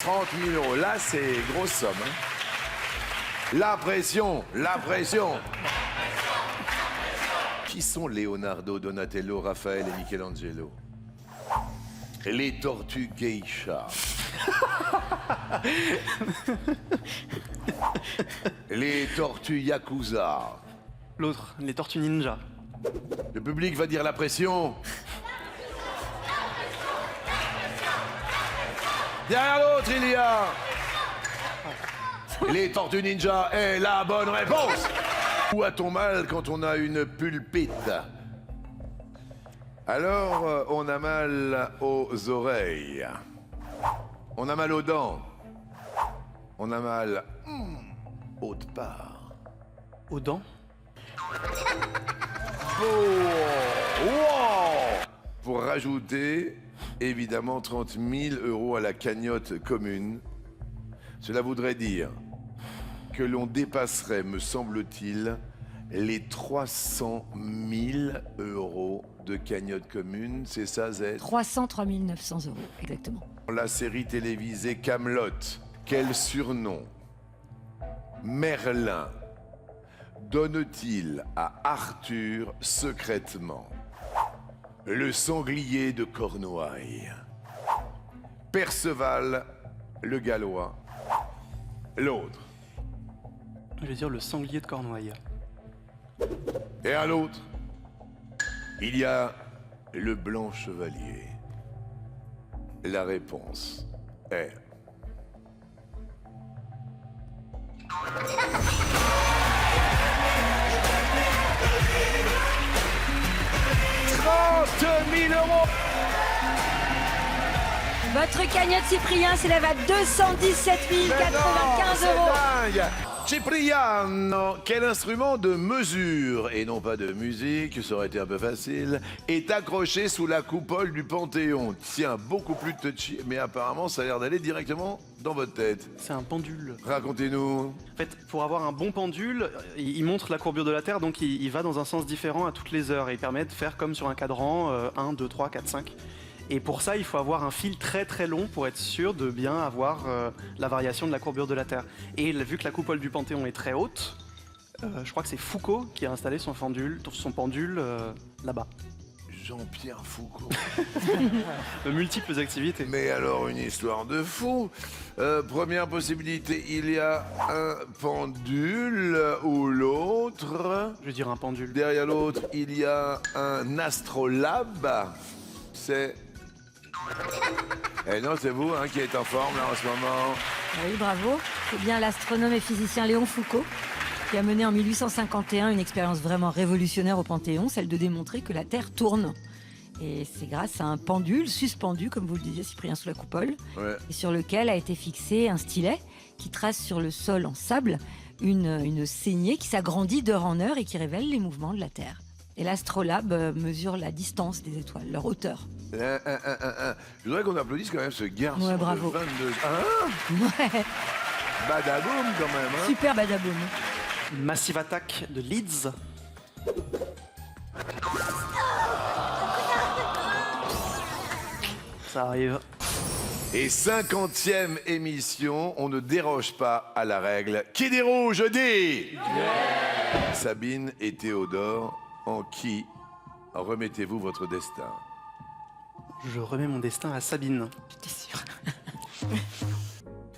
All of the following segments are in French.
30 000 euros. Là, c'est grosse somme. Hein. La pression, la pression. Qui sont Leonardo, Donatello, Raphaël et Michelangelo? Les tortues geisha. Les tortues yakuza. L'autre, les tortues ninja. Le public va dire la pression. Derrière l'autre, il y a... Les tortues ninja est la bonne réponse. Où a-t-on mal quand on a une pulpite? Alors, on a mal aux oreilles. On a mal aux dents. On a mal autre part. Aux dents? Pour rajouter, évidemment, 30 000 euros à la cagnotte commune, cela voudrait dire que l'on dépasserait, me semble-t-il, les 300 000 euros de cagnotte commune. C'est ça, Z? 303 900 euros, exactement. La série télévisée Camelot, quel surnom Merlin donne-t-il à Arthur secrètement? Le sanglier de Cornouailles, Perceval le Gallois, l'autre. Je vais dire le sanglier de Cornouailles. Et à l'autre, il y a le blanc chevalier. La réponse est... 30 000 euros. Votre cagnotte Cyprien s'élève à 217 095 euros. C'est dingue. Cipriano, quel instrument de mesure, et non pas de musique, ça aurait été un peu facile, est accroché sous la coupole du Panthéon? Tiens, beaucoup plus touchy, mais apparemment ça a l'air d'aller directement dans votre tête. C'est un pendule. Racontez-nous. En fait, pour avoir un bon pendule, il montre la courbure de la Terre, donc il va dans un sens différent à toutes les heures. Et il permet de faire comme sur un cadran, 1, 2, 3, 4, 5. Et pour ça, il faut avoir un fil très très long pour être sûr de bien avoir la variation de la courbure de la Terre. Et vu que la coupole du Panthéon est très haute, je crois que c'est Foucault qui a installé son pendule là-bas. Jean-Pierre Foucault. De multiples activités. Mais alors, une histoire de fou. Première possibilité, il y a un pendule ou l'autre. Je veux dire un pendule. Derrière l'autre, il y a un astrolabe. C'est... Eh non, c'est vous hein, qui êtes en forme là en ce moment. Oui, bravo. C'est bien l'astronome et physicien Léon Foucault qui a mené en 1851 une expérience vraiment révolutionnaire au Panthéon, celle de démontrer que la Terre tourne. Et c'est grâce à un pendule suspendu, comme vous le disiez, Cyprien, sous la coupole, Ouais. et sur lequel a été fixé un stylet qui trace sur le sol en sable une saignée qui s'agrandit d'heure en heure et qui révèle les mouvements de la Terre. Et l'astrolabe mesure la distance des étoiles, leur hauteur. Je voudrais qu'on applaudisse quand même ce garçon Ouais, bravo. de 22 ans. Ouais, Badaboum quand même. Hein. super badaboum. Massive Attack de Leeds. Ça arrive. Et 50e émission, on ne déroge pas à la règle. Qui dit rouge dit Sabine et Théodore, en qui remettez-vous votre destin? Je remets mon destin à Sabine. J'étais sûre.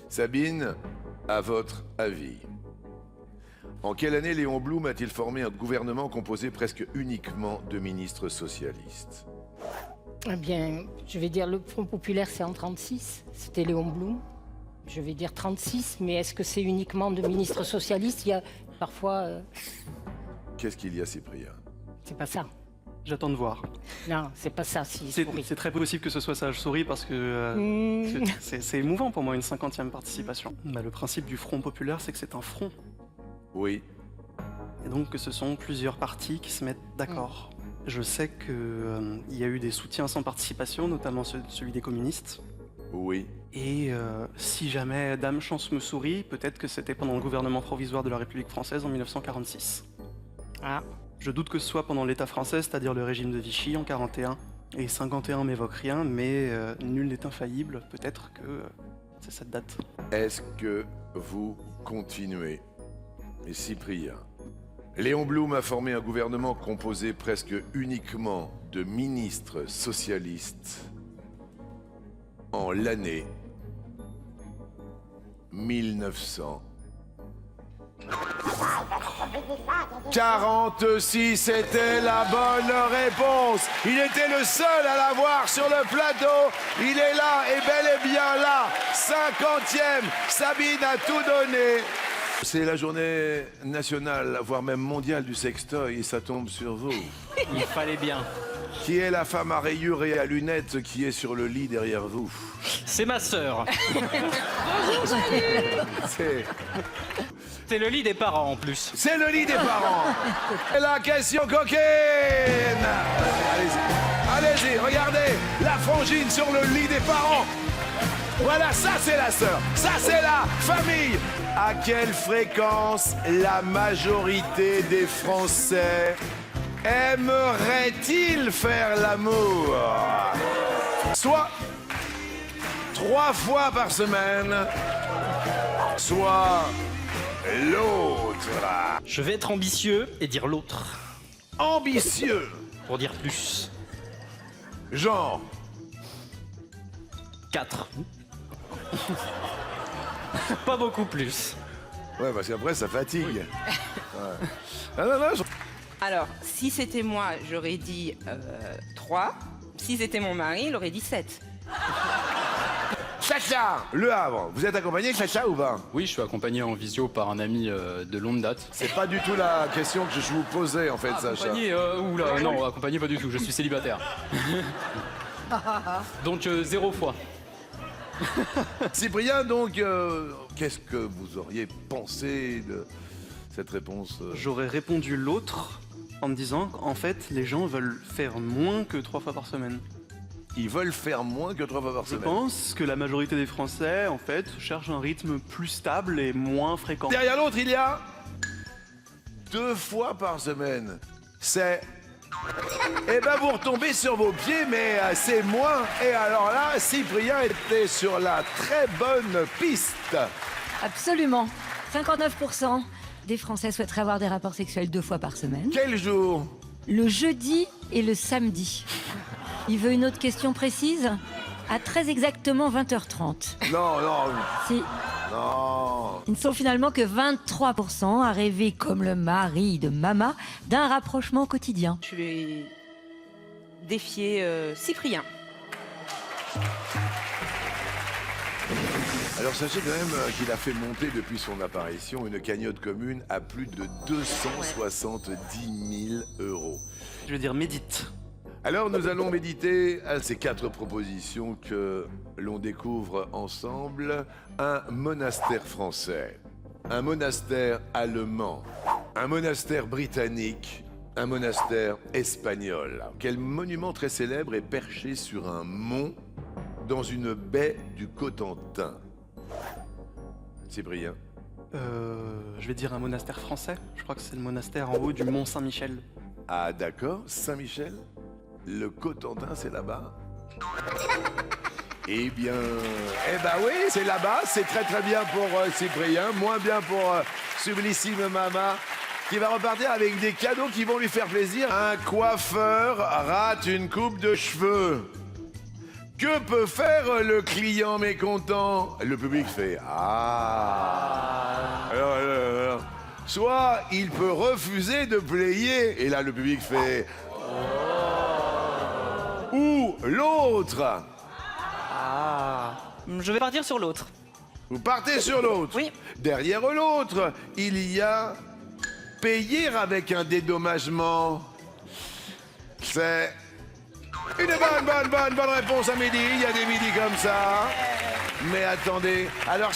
Sabine, à votre avis, en quelle année Léon Blum a-t-il formé un gouvernement composé presque uniquement de ministres socialistes? Eh bien, je vais dire le Front Populaire, c'est en 36. C'était Léon Blum. Je vais dire 36, mais est-ce que c'est uniquement de ministres socialistes? Il y a parfois... Qu'est-ce qu'il y a, Cyprien? c'est pas ça. J'attends de voir. Non, c'est pas ça, si souris. C'est très possible que ce soit ça. Je souris parce que c'est émouvant pour moi, une 50e participation. Bah, le principe du Front Populaire, c'est que c'est un front. Oui. Et donc que ce sont plusieurs partis qui se mettent d'accord. Je sais qu'il y a eu des soutiens sans participation, notamment celui des communistes. Oui. Et si jamais Dame Chance me sourit, peut-être que c'était pendant le gouvernement provisoire de la République française en 1946. Ah, Je doute que ce soit pendant l'État français, c'est-à-dire le régime de Vichy en 41. Et 51 m'évoque rien, mais nul n'est infaillible. Peut-être que C'est cette date. Est-ce que vous continuez? Et Cyprien, Léon Blum a formé un gouvernement composé presque uniquement de ministres socialistes en l'année 1900. 46, c'était la bonne réponse. Il était le seul à l'avoir sur le plateau. Il est là et bel et bien là. 50e, Sabine a tout donné. C'est la journée nationale, voire même mondiale du sextoy et ça tombe sur vous. Il fallait bien. Qui est la femme à rayures et à lunettes qui est sur le lit derrière vous? C'est ma sœur. C'est le lit des parents en plus. C'est le lit des parents. Et la question coquine. Allez-y, regardez. La frangine sur le lit des parents. Voilà, ça c'est la sœur. Ça c'est la famille. À quelle fréquence la majorité des Français aimerait-il faire l'amour? Soit 3 fois par semaine, soit l'autre. Je vais être ambitieux et dire l'autre. Ambitieux. Pour dire plus. Genre. 4. Pas beaucoup plus. Ouais, parce qu'après ça fatigue. Ouais. Ah, non, Alors, si c'était moi, j'aurais dit 3. Si c'était mon mari, il aurait dit 7. Chacha, Le Havre. Vous êtes accompagné, Chacha, ou pas? Oui, je suis accompagné en visio par un ami de longue date. C'est pas du tout la question que je vous posais, en fait, Sacha. Accompagné, oula, non, accompagné pas du tout, je suis célibataire. Donc 0 fois. Cyprien, donc, qu'est-ce que vous auriez pensé de cette réponse? J'aurais répondu l'autre en me disant qu'en fait, les gens veulent faire moins que 3 fois par semaine. Ils veulent faire moins que 3 fois par Je semaine. pense que la majorité des Français, en fait, cherchent un rythme plus stable et moins fréquent. Derrière l'autre, il y a 2 fois par semaine. C'est... Eh ben, vous retombez sur vos pieds, mais c'est moins. Et alors là, Cyprien était sur la très bonne piste. Absolument. 59% des Français souhaiteraient avoir des rapports sexuels 2 fois par semaine. Quel jour? Le jeudi et le samedi. Il veut une autre question précise? À très exactement 20h30. Non. Si. Non. Ils ne sont finalement que 23% à rêver, comme le mari de Mama, d'un rapprochement quotidien. Je vais défier Cyprien. Alors sachez quand même qu'il a fait monter depuis son apparition une cagnotte commune à plus de 270 000 euros. Je veux dire médite. Alors nous allons méditer à ces 4 propositions que l'on découvre ensemble. Un monastère français, un monastère allemand, un monastère britannique, un monastère espagnol. Quel monument très célèbre est perché sur un mont dans une baie du Cotentin? Cyprien. Je vais dire un monastère français. Je crois que c'est le monastère en haut du Mont Saint-Michel. Ah d'accord, Saint-Michel. Le Cotentin, c'est là-bas? Eh bien, oui, c'est là-bas. C'est très très bien pour Cyprien, moins bien pour Sublissime Mama, qui va repartir avec des cadeaux qui vont lui faire plaisir. Un coiffeur rate une coupe de cheveux. Que peut faire le client mécontent? Le public fait « Ah !» Alors. Soit il peut refuser de payer, et là le public fait « Ou l'autre. Je vais partir sur l'autre. Vous partez sur l'autre. Oui. Derrière l'autre, il y a payer avec un dédommagement. C'est une bonne réponse à midi. Il y a des midis comme ça. Mais attendez, alors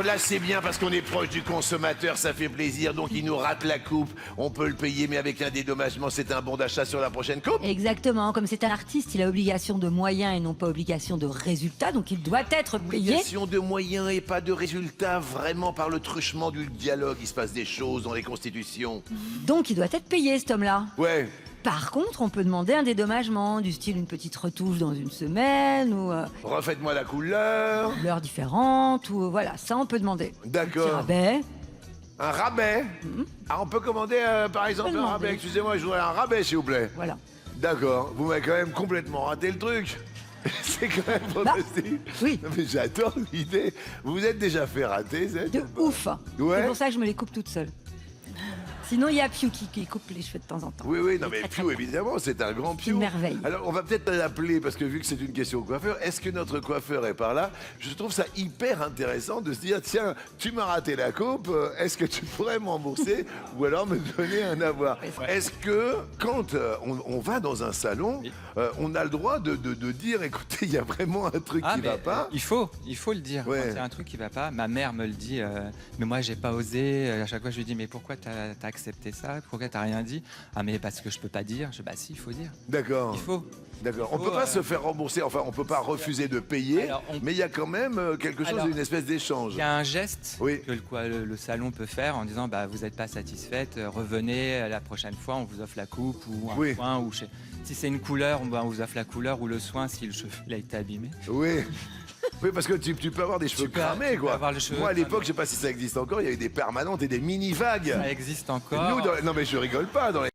là c'est bien parce qu'on est proche du consommateur, ça fait plaisir, donc il nous rate la coupe, on peut le payer, mais avec un dédommagement, c'est un bon d'achat sur la prochaine coupe. Exactement, comme c'est un artiste, il a obligation de moyens et non pas obligation de résultats, donc il doit être payé. Obligation de moyens et pas de résultats, vraiment par le truchement du dialogue, il se passe des choses dans les constitutions. Donc il doit être payé, cet homme-là. Ouais. par contre, on peut demander un dédommagement, du style une petite retouche dans une semaine, ou Refaites-moi la couleur. une couleur différente, ou voilà, ça on peut demander. Un petit D'accord. rabais. Un rabais. Ah, on peut commander, par exemple, un demander. rabais. Excusez-moi, je voudrais un rabais, s'il vous plaît. Voilà. D'accord. Vous m'avez quand même complètement raté le truc. C'est quand même fantastique. oui. Non, mais j'adore l'idée. Vous vous êtes déjà fait rater, c'est De ouf. Ouais. C'est pour ça que je me les coupe toute seule. Sinon, il y a Piu qui coupe les cheveux de temps en temps. Oui, oui, non, Il est mais très, très Piu, bien. évidemment, c'est un grand Piu. Une merveille. Alors, on va peut-être l'appeler, parce que vu que c'est une question de coiffeur, est-ce que notre coiffeur est par là? Je trouve ça hyper intéressant de se dire, tiens, tu m'as raté la coupe, est-ce que tu pourrais me rembourser ou alors me donner un avoir? Est-ce que, quand on va dans un salon, on a le droit de dire, écoutez, il y a vraiment un truc qui va pas? il faut le dire. Ouais. Quand il y a un truc qui va pas, ma mère me le dit, mais moi j'ai pas osé. À chaque fois je lui dis, mais pourquoi t'as accepté ça? Pourquoi t'as rien dit? Ah mais parce que je peux pas dire. Bah si, il faut dire. D'accord. Il faut. D'accord. On faut, peut pas se faire rembourser, enfin, on peut pas refuser de payer, Alors, mais il y a quand même quelque chose, Alors, une espèce d'échange. Il y a un geste Oui. que le salon peut faire en disant bah vous n'êtes pas satisfaite, revenez la prochaine fois, on vous offre la coupe ou un Oui. soin ou si c'est une couleur, on vous offre la couleur ou le soin si le cheveu il a été abîmé. Oui. Oui, parce que tu peux avoir des cheveux peux- cramés, tu peux quoi. avoir les cheveux Moi, à l'époque, cramés. je sais pas si ça existe encore, il y avait des permanentes et des mini-vagues. Ça existe encore. Nous, non, mais je rigole pas, dans les